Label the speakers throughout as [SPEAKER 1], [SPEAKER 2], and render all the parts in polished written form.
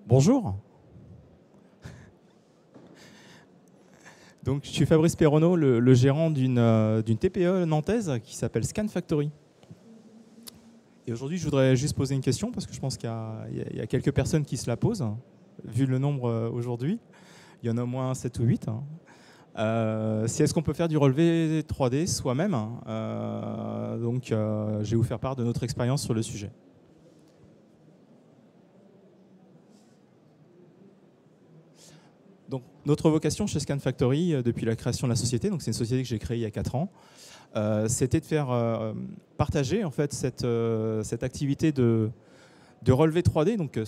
[SPEAKER 1] Bonjour. Donc, je suis Fabrice Perronneau, le gérant d'une TPE nantaise qui s'appelle Scan Factory. Et aujourd'hui, je voudrais juste poser une question parce que je pense qu'il y a quelques personnes qui se la posent, vu le nombre aujourd'hui. Il y en a au moins 7 ou 8. C'est est-ce qu'on peut faire du relevé 3D soi-même. Je vais vous faire part de notre expérience sur le sujet. Donc, notre vocation chez Scan Factory, depuis la création de la société, donc c'est une société que j'ai créée il y a 4 ans, c'était de faire partager en fait cette activité de relevé 3D, donc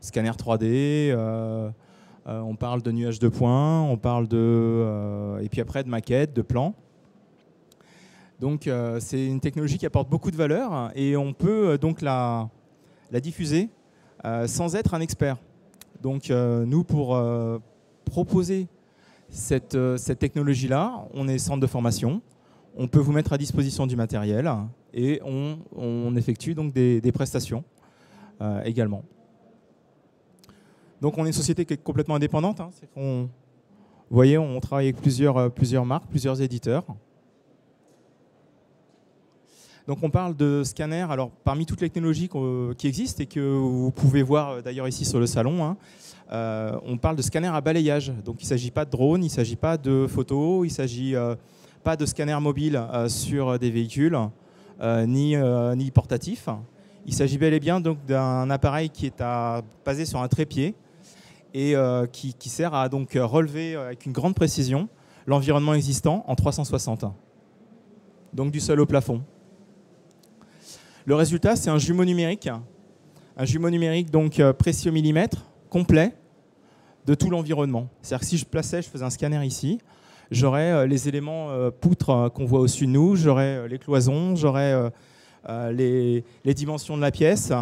[SPEAKER 1] scanner 3D, on parle de nuages de points, on parle et puis après de maquettes, de plans. Donc c'est une technologie qui apporte beaucoup de valeur et on peut donc la diffuser sans être un expert. Donc nous, pour proposer cette technologie-là, on est centre de formation, on peut vous mettre à disposition du matériel et on effectue donc des prestations également. Donc on est une société qui est complètement indépendante. Vous voyez, on travaille avec plusieurs marques, plusieurs éditeurs. Donc on parle de scanner, alors parmi toutes les technologies qui existent et que vous pouvez voir d'ailleurs ici sur le salon, on parle de scanner à balayage. Donc il ne s'agit pas de drone, il ne s'agit pas de photos, il ne s'agit pas de scanner mobile sur des véhicules, ni portatif. Il s'agit bel et bien d'un appareil qui est basé sur un trépied et qui sert à donc relever avec une grande précision l'environnement existant en 360. Donc du sol au plafond. Le résultat, c'est un jumeau numérique donc précis au millimètre, complet de tout l'environnement. C'est-à-dire que si je faisais un scanner ici, j'aurais les éléments poutres qu'on voit au-dessus de nous, j'aurais les cloisons, j'aurais les dimensions de la pièce,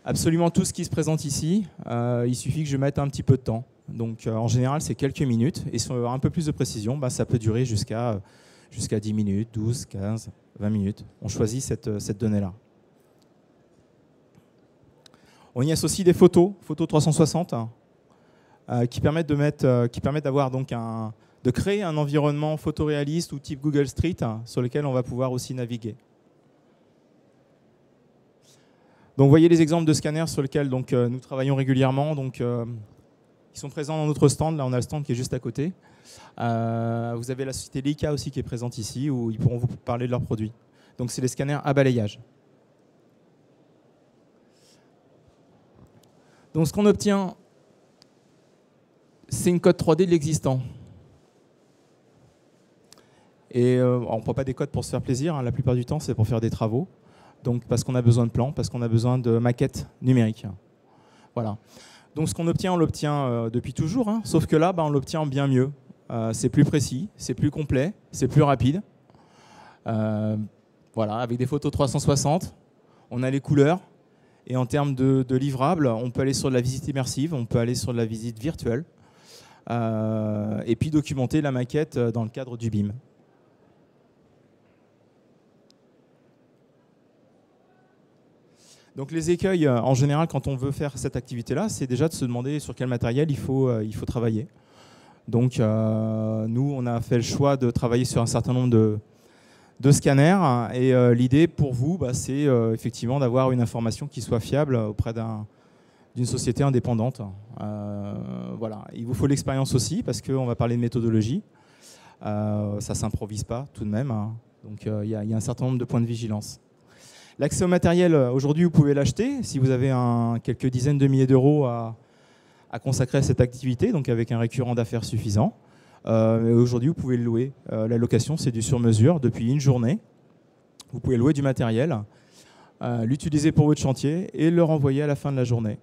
[SPEAKER 1] absolument tout ce qui se présente ici. Il suffit que je mette un petit peu de temps. Donc en général, c'est quelques minutes. Et sur un peu plus de précision, ça peut durer jusqu'à 10 minutes, 12, 15, 20 minutes. On choisit cette donnée-là. On y associe des photos 360, qui permettent d'avoir donc de créer un environnement photoréaliste ou type Google Street sur lequel on va pouvoir aussi naviguer. Donc, vous voyez les exemples de scanners sur lesquels nous travaillons régulièrement, qui sont présents dans notre stand. Là, on a le stand qui est juste à côté. Vous avez la société Leica aussi qui est présente ici, où ils pourront vous parler de leurs produits. Donc, c'est les scanners à balayage. Donc, ce qu'on obtient, c'est une cote 3D de l'existant. Et on ne prend pas des codes pour se faire plaisir. La plupart du temps, c'est pour faire des travaux. Donc, parce qu'on a besoin de plans, parce qu'on a besoin de maquettes numériques. Voilà. Donc, ce qu'on obtient, on l'obtient depuis toujours. Sauf que là, on l'obtient bien mieux. C'est plus précis, c'est plus complet, c'est plus rapide. Voilà, avec des photos 360, on a les couleurs. Et en termes de livrables, on peut aller sur de la visite immersive, on peut aller sur de la visite virtuelle. Et puis documenter la maquette dans le cadre du BIM. Donc les écueils, en général, quand on veut faire cette activité-là, c'est déjà de se demander sur quel matériel il faut travailler. Donc nous, on a fait le choix de travailler sur un certain nombre de scanners. Et l'idée pour vous, c'est effectivement d'avoir une information qui soit fiable auprès d'une société indépendante. Voilà. Il vous faut l'expérience aussi, parce qu'on va parler de méthodologie. Ça ne s'improvise pas tout de même. Donc il y a un certain nombre de points de vigilance. L'accès au matériel, aujourd'hui, vous pouvez l'acheter si vous avez quelques dizaines de milliers d'euros à consacrer à cette activité, donc avec un récurrent d'affaires suffisant. Aujourd'hui, vous pouvez le louer. La location, c'est du sur-mesure depuis une journée. Vous pouvez louer du matériel, l'utiliser pour votre chantier et le renvoyer à la fin de la journée.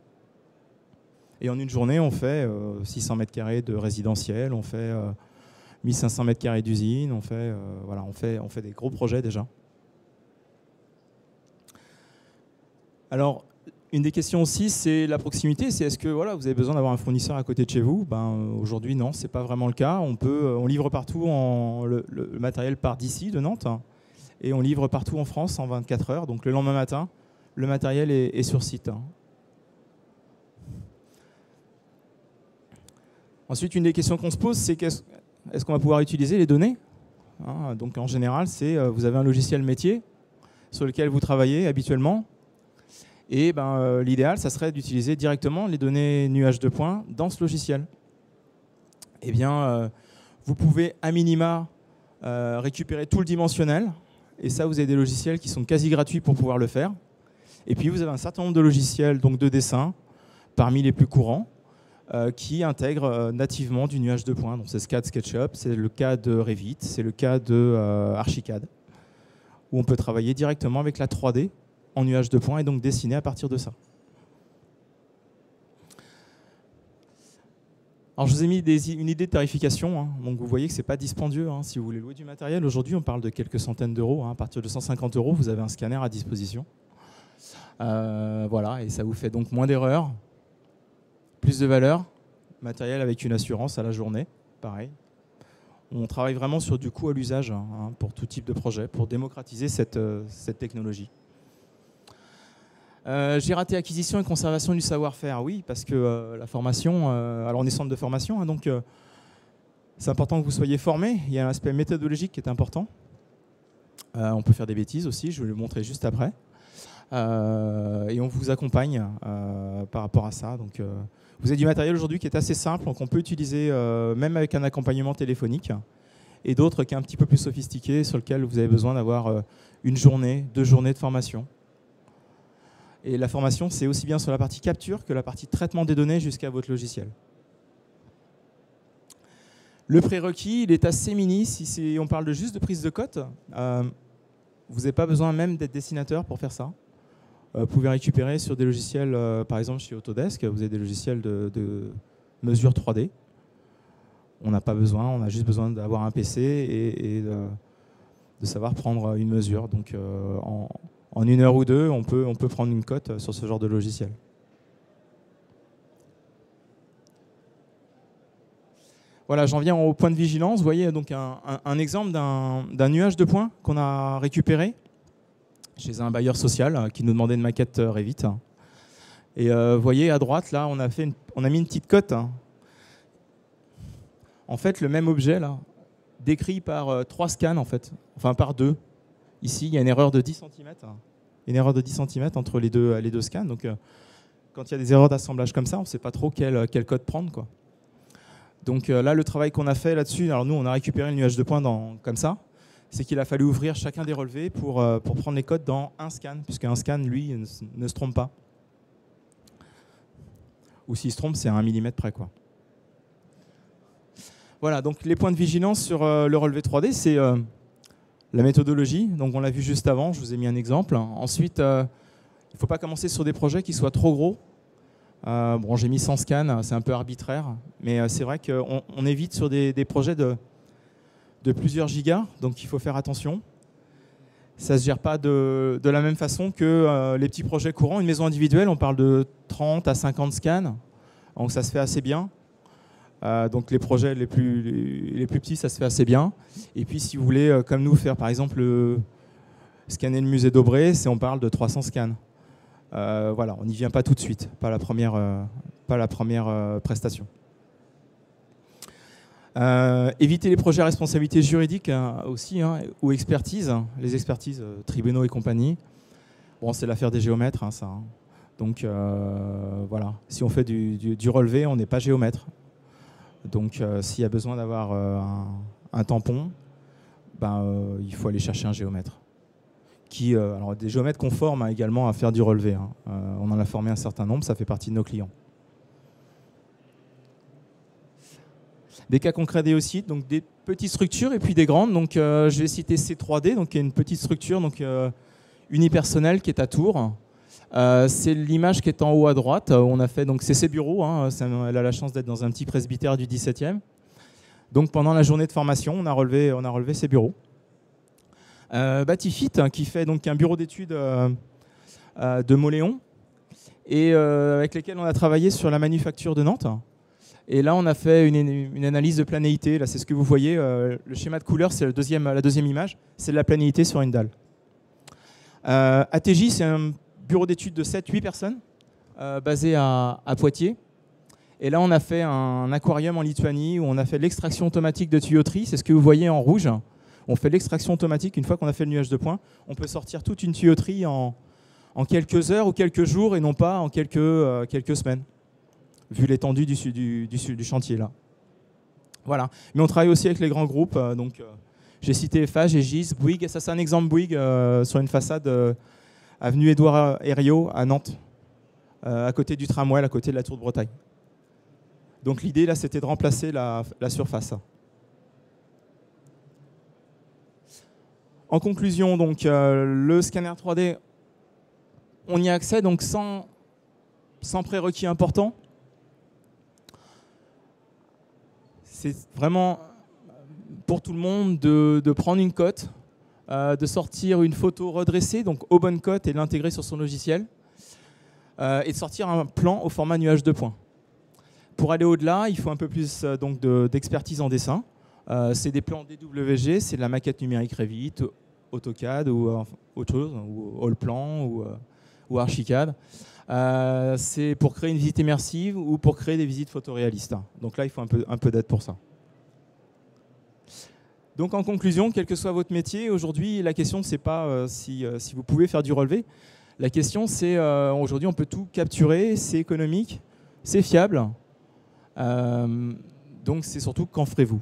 [SPEAKER 1] Et en une journée, on fait 600 mètres carrés de résidentiel, on fait 1500 mètres carrés d'usine, on fait des gros projets déjà. Alors, une des questions aussi, c'est la proximité. C'est est-ce que vous avez besoin d'avoir un fournisseur à côté de chez vous? Aujourd'hui, non, ce n'est pas vraiment le cas. On livre partout, le matériel part d'ici, de Nantes, et on livre partout en France en 24 heures. Donc le lendemain matin, le matériel est sur site. Ensuite, une des questions qu'on se pose, c'est est-ce qu'on va pouvoir utiliser les données? Donc en général, vous avez un logiciel métier sur lequel vous travaillez habituellement. Et l'idéal, ça serait d'utiliser directement les données nuages de points dans ce logiciel. Eh bien, vous pouvez à minima récupérer tout le dimensionnel. Et ça, vous avez des logiciels qui sont quasi gratuits pour pouvoir le faire. Et puis, vous avez un certain nombre de logiciels donc de dessin, parmi les plus courants, qui intègrent nativement du nuage de points. Donc, c'est le cas de SketchUp, c'est le cas de Revit, c'est le cas de Archicad, où on peut travailler directement avec la 3D en nuage de points et donc dessiner à partir de ça. Alors, je vous ai mis une idée de tarification. Donc, vous voyez que ce n'est pas dispendieux. Si vous voulez louer du matériel, aujourd'hui, on parle de quelques centaines d'euros. À partir de 150 €, vous avez un scanner à disposition. Voilà, et ça vous fait donc moins d'erreurs, plus de valeur, matériel avec une assurance à la journée, pareil. On travaille vraiment sur du coût à l'usage pour tout type de projet, pour démocratiser cette technologie. J'ai raté acquisition et conservation du savoir-faire, oui, parce que la formation, alors on est centre de formation, donc c'est important que vous soyez formés. Il y a un aspect méthodologique qui est important. On peut faire des bêtises aussi, je vais le montrer juste après. Et on vous accompagne par rapport à ça. Donc, vous avez du matériel aujourd'hui qui est assez simple, donc on peut utiliser même avec un accompagnement téléphonique, et d'autres qui est un petit peu plus sophistiqué, sur lequel vous avez besoin d'avoir une journée, 2 journées de formation. Et la formation, c'est aussi bien sur la partie capture que la partie traitement des données jusqu'à votre logiciel. Le prérequis, il est assez mini. Si on parle juste de prise de cote, vous n'avez pas besoin même d'être dessinateur pour faire ça. Vous pouvez récupérer sur des logiciels, par exemple chez Autodesk, vous avez des logiciels de mesure 3D. On n'a pas besoin, on a juste besoin d'avoir un PC et de savoir prendre une mesure. Donc en 1 heure ou 2, on peut prendre une cote sur ce genre de logiciel. Voilà, j'en viens au point de vigilance. Vous voyez donc un exemple d'un nuage de points qu'on a récupéré chez un bailleur social qui nous demandait une maquette Revit. Et vous voyez à droite, là, on a mis une petite cote. En fait, le même objet, là, décrit par 3 scans, en fait, enfin par 2. Ici, il y a une erreur de 10 cm. Une erreur de 10 cm entre les deux scans. Donc, quand il y a des erreurs d'assemblage comme ça, on ne sait pas trop quel code prendre, quoi. Donc là, le travail qu'on a fait là-dessus, alors nous, on a récupéré le nuage de points comme ça. C'est qu'il a fallu ouvrir chacun des relevés pour prendre les codes dans un scan, puisqu'un scan, lui, ne se trompe pas. Ou s'il se trompe, c'est à 1 mm près, quoi. Voilà, donc les points de vigilance sur le relevé 3D, c'est la méthodologie. Donc on l'a vu juste avant, je vous ai mis un exemple. Ensuite, il ne faut pas commencer sur des projets qui soient trop gros. Bon, j'ai mis 100 scans, c'est un peu arbitraire, mais c'est vrai qu'on évite sur des projets de plusieurs gigas, donc il faut faire attention. Ça ne se gère pas de la même façon que les petits projets courants. Une maison individuelle, on parle de 30 à 50 scans, donc ça se fait assez bien. Donc les projets les plus petits, ça se fait assez bien. Et puis si vous voulez, comme nous, faire par exemple scanner le musée d'Aubray, on parle de 300 scans. Voilà, on n'y vient pas tout de suite, pas la première prestation. Éviter les projets à responsabilité juridique aussi, ou expertise, les expertises, tribunaux et compagnie. Bon, c'est l'affaire des géomètres, ça. Donc voilà, si on fait du relevé, on n'est pas géomètre. Donc s'il y a besoin d'avoir un tampon, il faut aller chercher un géomètre. Alors des géomètres qu'on forme également à faire du relevé. On en a formé un certain nombre, ça fait partie de nos clients. Des cas concrets des sites, donc des petites structures et puis des grandes. Donc je vais citer C3D, donc qui est une petite structure donc unipersonnelle qui est à Tours. C'est l'image qui est en haut à droite. On a fait donc c'est ses bureaux. Elle a la chance d'être dans un petit presbytère du 17e. Donc pendant la journée de formation, on a relevé ses bureaux. Batifit qui fait donc un bureau d'études de Mauléon et avec lesquels on a travaillé sur la manufacture de Nantes. Et là, on a fait une analyse de planéité. Là, c'est ce que vous voyez. Le schéma de couleur, c'est la deuxième image. C'est de la planéité sur une dalle. ATJ, c'est un bureau d'études de 7-8 personnes basé à Poitiers. Et là, on a fait un aquarium en Lituanie où on a fait l'extraction automatique de tuyauterie. C'est ce que vous voyez en rouge. On fait l'extraction automatique. Une fois qu'on a fait le nuage de points, on peut sortir toute une tuyauterie en quelques heures ou quelques jours et non pas en quelques semaines, vu l'étendue du chantier là. Voilà. Mais on travaille aussi avec les grands groupes. J'ai cité Eiffage, Egis, Bouygues. Ça, c'est un exemple Bouygues sur une façade avenue Édouard Herriot à Nantes, à côté du tramway, à côté de la Tour de Bretagne. Donc l'idée là, c'était de remplacer la surface. En conclusion, donc le scanner 3D, on y a accès donc sans prérequis importants. C'est vraiment pour tout le monde de prendre une cote, de sortir une photo redressée, donc aux bonnes cotes, et de l'intégrer sur son logiciel, et de sortir un plan au format nuage de points. Pour aller au-delà, il faut un peu plus d'expertise en dessin. C'est des plans DWG, c'est de la maquette numérique Revit, AutoCAD ou autre chose, ou Allplan ou Archicad. C'est pour créer une visite immersive ou pour créer des visites photoréalistes. Donc là, il faut un peu d'aide pour ça. Donc en conclusion, quel que soit votre métier, aujourd'hui, la question, c'est pas si vous pouvez faire du relevé. La question, c'est aujourd'hui, on peut tout capturer, c'est économique, c'est fiable. Donc c'est surtout qu'en ferez-vous ?